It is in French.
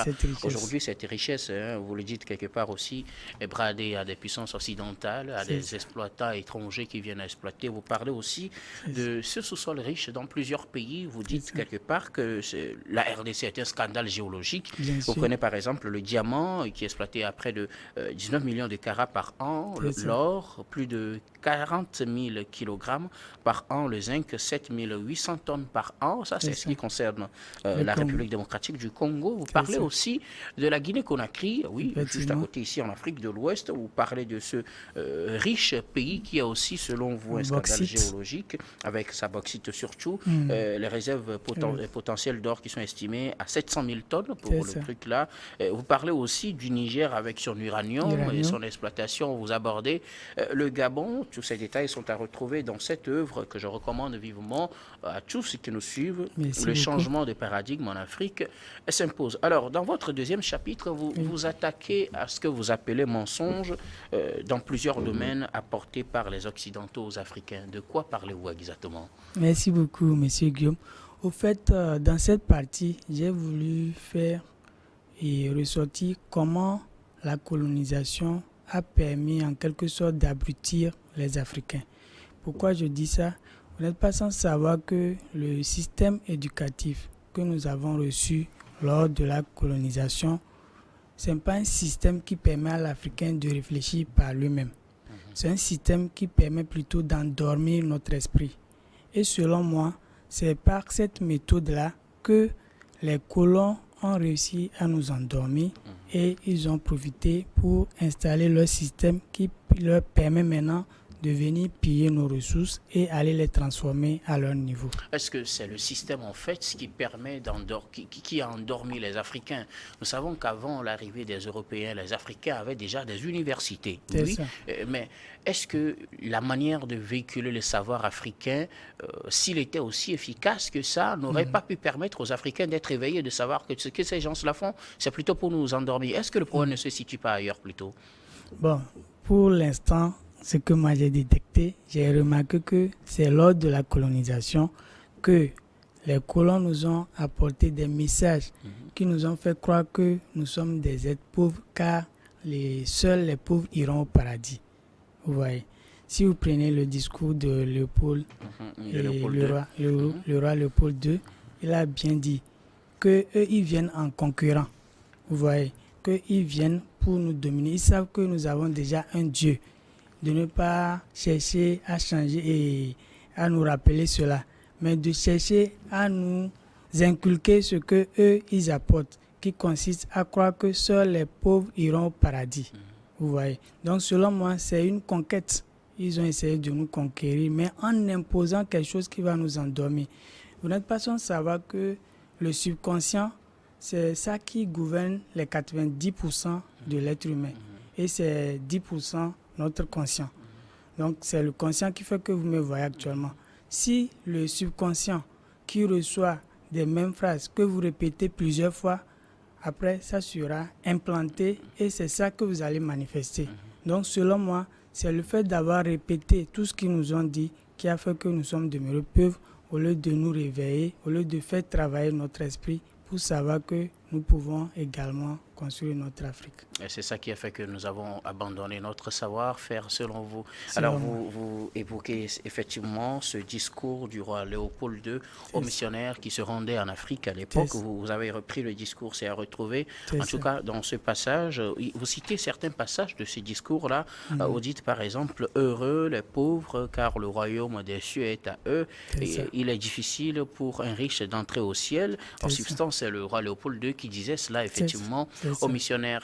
cette richesse. Aujourd'hui, cette richesse, hein, vous le dites quelque part aussi, est bradée à des puissances occidentales, à des exploitants étrangers qui viennent exploiter. Vous parlez aussi de ce sous-sol riche dans plusieurs pays. Vous dites quelque part que la RDC est un scandale géologique. Vous prenez par exemple le diamant qui est exploité à près de 19 millions de carats par an, l'or, plus de 40 000 kilogrammes par an, le zinc, 7 800 tonnes par an. Ça, c'est ce qui concerne la République démocratique du Congo. Vous parlez aussi de la Guinée-Conakry, oui, juste à côté ici en Afrique de l'Ouest. Vous parlez de ce riche pays qui a aussi, selon vous, un scandale géologique avec sa bauxite surtout, les réserves potentielles d'or qui sont estimées à 700 000 tonnes pour le truc là. Vous parlez aussi du Niger avec son uranium et son exploitation. Vous abordez le Gabon. Tous ces détails sont à retrouver dans cette œuvre que je recommande vivement à tous ceux qui nous suivent. Le changement de paradigme en Afrique s'impose. Alors, dans votre deuxième chapitre, vous vous attaquez à ce que vous appelez mensonges dans plusieurs domaines apportés par les Occidentaux aux Africains. De quoi parlez-vous exactement? Merci beaucoup, Monsieur Guillaume. Au fait, dans cette partie, j'ai voulu faire et ressortir comment la colonisation a permis en quelque sorte d'abrutir les Africains. Pourquoi je dis ça? Vous n'êtes pas sans savoir que le système éducatif que nous avons reçu lors de la colonisation, ce n'est pas un système qui permet à l'Africain de réfléchir par lui-même. C'est un système qui permet plutôt d'endormir notre esprit. Et selon moi, c'est par cette méthode-là que les colons ont réussi à nous endormir et ils ont profité pour installer leur système qui leur permet maintenant de venir piller nos ressources et aller les transformer à leur niveau. Est-ce que c'est le système en fait qui permet qui a endormi les Africains? Nous savons qu'avant l'arrivée des Européens, les Africains avaient déjà des universités. Oui, mais est-ce que la manière de véhiculer le savoir africain, s'il était aussi efficace que ça, n'aurait pas pu permettre aux Africains d'être éveillés, de savoir que ce que ces gens-là font, c'est plutôt pour nous endormir? Est-ce que le problème ne se situe pas ailleurs plutôt? Bon, pour l'instant, ce que moi j'ai détecté, j'ai remarqué que c'est lors de la colonisation que les colons nous ont apporté des messages qui nous ont fait croire que nous sommes des êtres pauvres car seuls les pauvres iront au paradis. Vous voyez, si vous prenez le discours de Léopold, le roi Léopold II, il a bien dit qu'eux, ils viennent en concurrent. Vous voyez, qu'ils viennent pour nous dominer. Ils savent que nous avons déjà un Dieu. De ne pas chercher à changer et à nous rappeler cela, mais de chercher à nous inculquer ce que eux ils apportent, qui consiste à croire que seuls les pauvres iront au paradis. Vous voyez. Donc selon moi, c'est une conquête. Ils ont essayé de nous conquérir, mais en imposant quelque chose qui va nous endormir. Vous n'êtes pas sans savoir que le subconscient, c'est ça qui gouverne les 90% de l'être humain. Et c'est 10% notre conscient. Donc c'est le conscient qui fait que vous me voyez actuellement. Si le subconscient qui reçoit des mêmes phrases que vous répétez plusieurs fois, après ça sera implanté et c'est ça que vous allez manifester. Donc selon moi, c'est le fait d'avoir répété tout ce qu'ils nous ont dit qui a fait que nous sommes demeurés pauvres au lieu de nous réveiller, au lieu de faire travailler notre esprit pour savoir que nous pouvons également construire notre Afrique. Et c'est ça qui a fait que nous avons abandonné notre savoir-faire, selon vous. Alors, vous évoquez effectivement ce discours du roi Léopold II aux missionnaires qui se rendaient en Afrique à l'époque. Vous avez repris le discours, c'est à retrouver. En tout cas, dans ce passage, vous citez certains passages de ce discours-là. Vous dites, par exemple, « Heureux les pauvres, car le royaume des cieux est à eux. Et il est difficile pour un riche d'entrer au ciel. » En substance, c'est le roi Léopold II qui disait cela, effectivement, aux missionnaires.